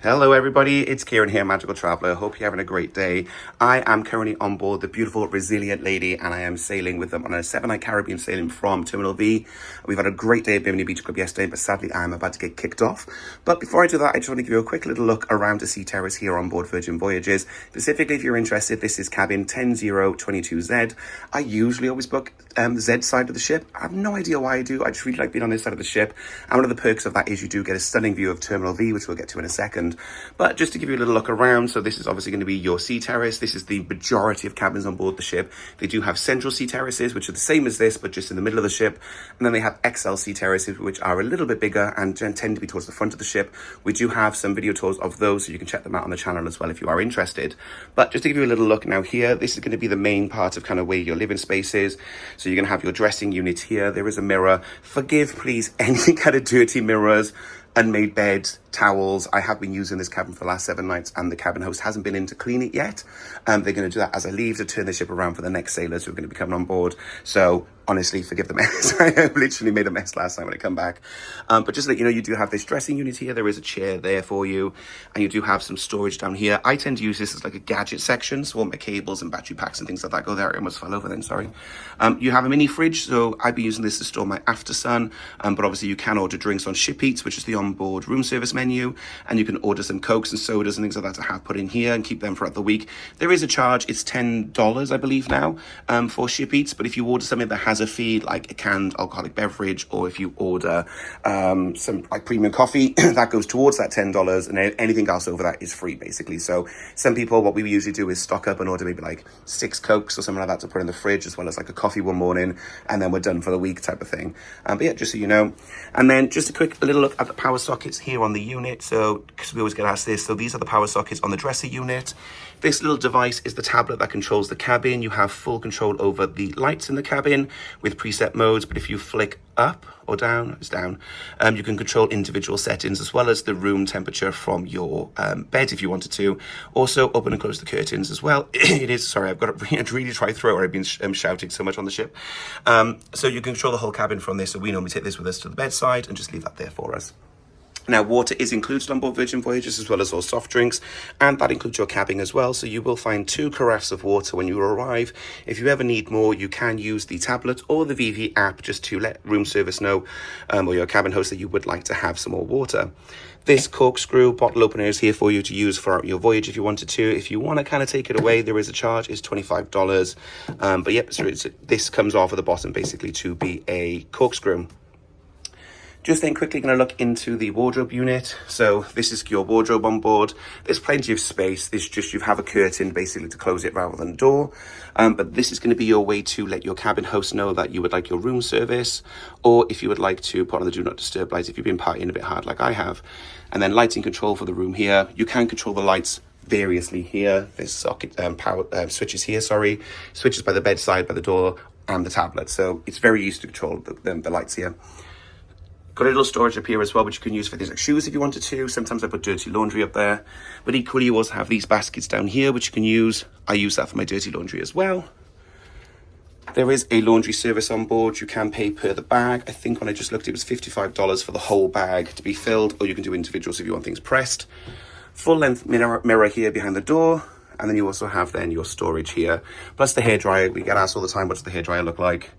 Hello everybody, it's Kieran here, Magical Traveller. Hope you're having a great day. I am currently on board the beautiful Resilient Lady and I am sailing with them on a 7-night Caribbean sailing from Terminal V. We've had a great day at Bimini Beach Club yesterday, but sadly I am about to get kicked off. But before I do that, I just want to give you a quick little look around to see Terrace here on board Virgin Voyages. Specifically, if you're interested, this is cabin 10022Z. I usually always book the Z side of the ship. I have no idea why I do. I just really like being on this side of the ship. And one of the perks of that is you do get a stunning view of Terminal V, which we'll get to in a second. But just to give you a little look around, so this is obviously going to be your sea terrace. This is the majority of cabins on board the ship. They do have central sea terraces, which are the same as this, but just in the middle of the ship. And then they have XL sea terraces, which are a little bit bigger and tend to be towards the front of the ship. We do have some video tours of those, so you can check them out on the channel as well if you are interested. But just to give you a little look now here, this is going to be the main part of kind of where your living space is. So you're going to have your dressing unit here. There is a mirror. Forgive, please, any kind of dirty mirrors, unmade beds, towels. I have been using this cabin for the last 7 nights and the cabin host hasn't been in to clean it yet. They're going to do that as I leave to turn the ship around for the next sailors who are going to be coming on board. So honestly, forgive the mess. I literally made a mess last time when I come back. But just to let you know, you do have this dressing unit here. There is a chair there for you. And you do have some storage down here. I tend to use this as like a gadget section. So all my cables and battery packs and things like that go there. I almost fell over then, sorry. You have a mini fridge. So I've been using this to store my after sun. But obviously you can order drinks on Ship Eats, which is the onboard room service menu. And you can order some Cokes and sodas and things like that to have put in here and keep them throughout the week. There is a charge. It's $10, I believe now, for Ship Eats. But if you order something that has a fee, like a canned alcoholic beverage, or if you order some like premium coffee, that goes towards that $10, and anything else over that is free basically. So some people, what we usually do is stock up and order maybe like 6 Cokes or something like that to put in the fridge, as well as like a coffee one morning, and then we're done for the week type of thing. But yeah, just so you know. And then just a quick little look at the power sockets here on the unit. So because we always get asked this, so these are the power sockets on the dresser unit. This little device is the tablet that controls the cabin. You have full control over the lights in the cabin with preset modes, but if you flick up or down, it's down, you can control individual settings as well as the room temperature from your bed if you wanted to. Also open and close the curtains as well. It is, sorry, I've got a really dry throat, I've been shouting so much on the ship. So you can control the whole cabin from this. So we normally take this with us to the bedside and just leave that there for us. Now, water is included on board Virgin Voyages, as well as all soft drinks, and that includes your cabbing as well. So you will find 2 carafes of water when you arrive. If you ever need more, you can use the tablet or the VV app just to let room service know, or your cabin host, that you would like to have some more water. This corkscrew bottle opener is here for you to use for your voyage if you wanted to. If you want to kind of take it away, there is a charge. It's $25. But yep, so this comes off at the bottom basically to be a corkscrew. Just then quickly going to look into the wardrobe unit. So this is your wardrobe on board. There's plenty of space. This just, you have a curtain basically to close it rather than a door. But this is going to be your way to let your cabin host know that you would like your room service, or if you would like to put on the do not disturb lights if you've been partying a bit hard like I have. And then lighting control for the room here. You can control the lights variously here. There's socket power switches here, switches by the bedside, by the door, and the tablet. So it's very easy to control the lights here. Got a little storage up here as well, which you can use for things like shoes if you wanted to. Sometimes I put dirty laundry up there. But equally, you also have these baskets down here, which you can use. I use that for my dirty laundry as well. There is a laundry service on board. You can pay per the bag. I think when I just looked, it was $55 for the whole bag to be filled, or you can do individuals if you want things pressed. Full length mirror here behind the door. And then you also have then your storage here. Plus the hairdryer. We get asked all the time, what does the hairdryer look like?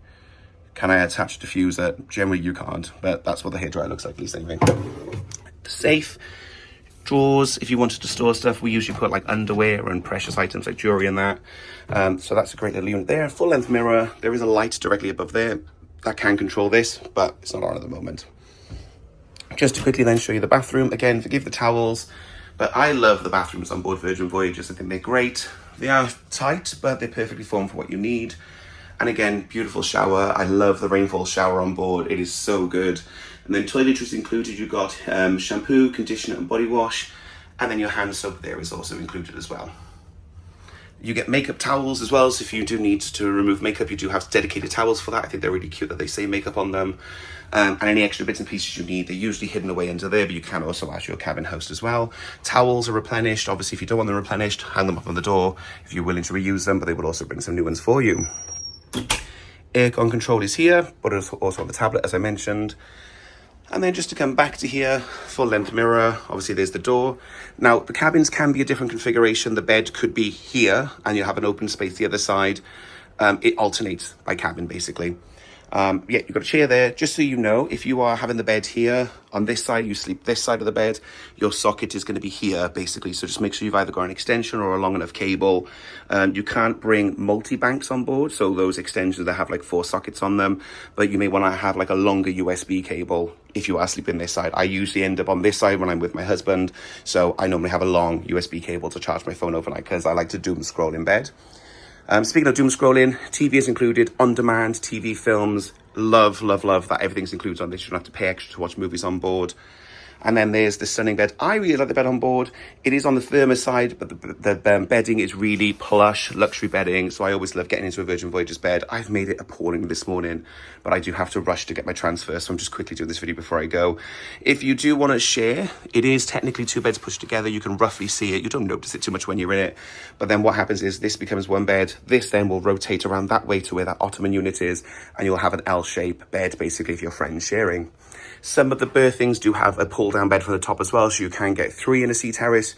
Can I attach a diffuser? Generally you can't, but that's what the hairdryer looks like, at least anyway. The safe, drawers, if you wanted to store stuff, we usually put like underwear and precious items like jewelry in that. So that's a great little unit there. Full length mirror. There is a light directly above there that can control this, but it's not on at the moment. Just to quickly then show you the bathroom. Again, forgive the towels, but I love the bathrooms on board Virgin Voyages. I think they're great. They are tight, but they're perfectly formed for what you need. And again, beautiful shower. I love the rainfall shower on board. It is so good. And then toiletries included. You've got shampoo, conditioner, and body wash. And then your hand soap there is also included as well. You get makeup towels as well. So if you do need to remove makeup, you do have dedicated towels for that. I think they're really cute that they say makeup on them. And any extra bits and pieces you need, they're usually hidden away under there, but you can also ask your cabin host as well. Towels are replenished. Obviously, if you don't want them replenished, hang them up on the door if you're willing to reuse them, but they will also bring some new ones for you. Aircon control is here, but it's also on the tablet, as I mentioned. And then just to come back to here, full length mirror, obviously there's the door. Now the cabins can be a different configuration. The bed could be here and you have an open space the other side. It alternates by cabin basically. Yeah, you've got a chair there. Just so you know, if you are having the bed here on this side, you sleep this side of the bed, your socket is going to be here basically. So just make sure you've either got an extension or a long enough cable. You can't bring multi-banks on board, so those extensions that have like 4 sockets on them, but you may want to have like a longer USB cable if you are sleeping this side. I usually end up on this side when I'm with my husband, so I normally have a long USB cable to charge my phone overnight because I like to doom scroll in bed. Speaking of doom scrolling, TV is included, on-demand TV films. Love that everything's included on this. You don't have to pay extra to watch movies on board. And then there's the stunning bed. I really like the bed on board. It is on the firmer side, but the bedding is really plush, luxury bedding. So I always love getting into a Virgin Voyages bed. I've made it appalling this morning, but I do have to rush to get my transfer. So I'm just quickly doing this video before I go. If you do want to share, it is technically 2 beds pushed together. You can roughly see it. You don't notice it too much when you're in it. But then what happens is this becomes 1 bed. This then will rotate around that way to where that ottoman unit is. And you'll have an L-shaped bed, basically, if your friend's sharing. Some of the berthings do have a pull-down bed from the top as well, so you can get 3 in a sea terrace.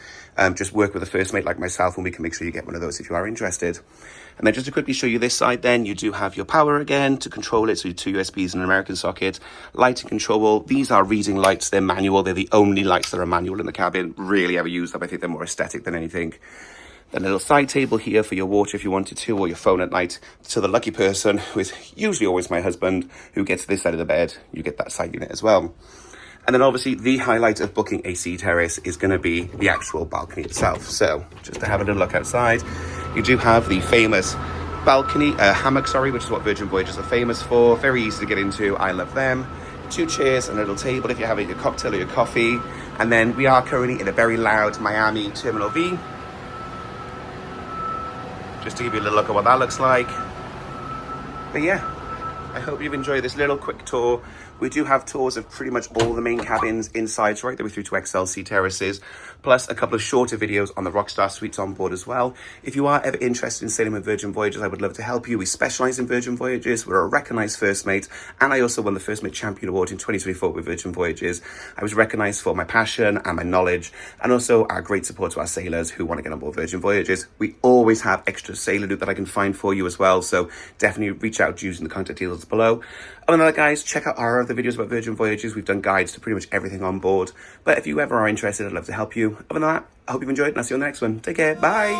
Just work with a first mate like myself, and we can make sure you get one of those if you are interested. And then just to quickly show you this side then, you do have your power again to control it, so 2 USBs and an American socket. Lighting control, these are reading lights, they're manual, they're the only lights that are manual in the cabin. Really ever use them, I think they're more aesthetic than anything. Then a little side table here for your water if you wanted to, or your phone at night. So the lucky person, who is usually always my husband, who gets this side of the bed, you get that side unit as well. And then obviously the highlight of booking a sea terrace is going to be the actual balcony itself. So just to have a little look outside, you do have the famous balcony, hammock, which is what Virgin Voyages are famous for. Very easy to get into, I love them. 2 chairs and a little table if you're having your cocktail or your coffee. And then we are currently in a very loud Miami Terminal V. Just to give you a little look at what that looks like. But yeah, I hope you've enjoyed this little quick tour. We do have tours of pretty much all the main cabins inside, right the way through to XL sea terraces, plus a couple of shorter videos on the Rockstar suites on board as well. If you are ever interested in sailing with Virgin Voyages, I would love to help you. We specialise in Virgin Voyages. We're a recognised First Mate, and I also won the First Mate Champion Award in 2024 with Virgin Voyages. I was recognised for my passion and my knowledge, and also our great support to our sailors who want to get on board Virgin Voyages. We always have extra sailor loot that I can find for you as well, so definitely reach out using the contact details below. Other than that, guys, check out our other videos about Virgin Voyages. We've done guides to pretty much everything on board. But if you ever are interested, I'd love to help you. Other than that, I hope you've enjoyed, and I'll see you on the next one. Take care. Bye.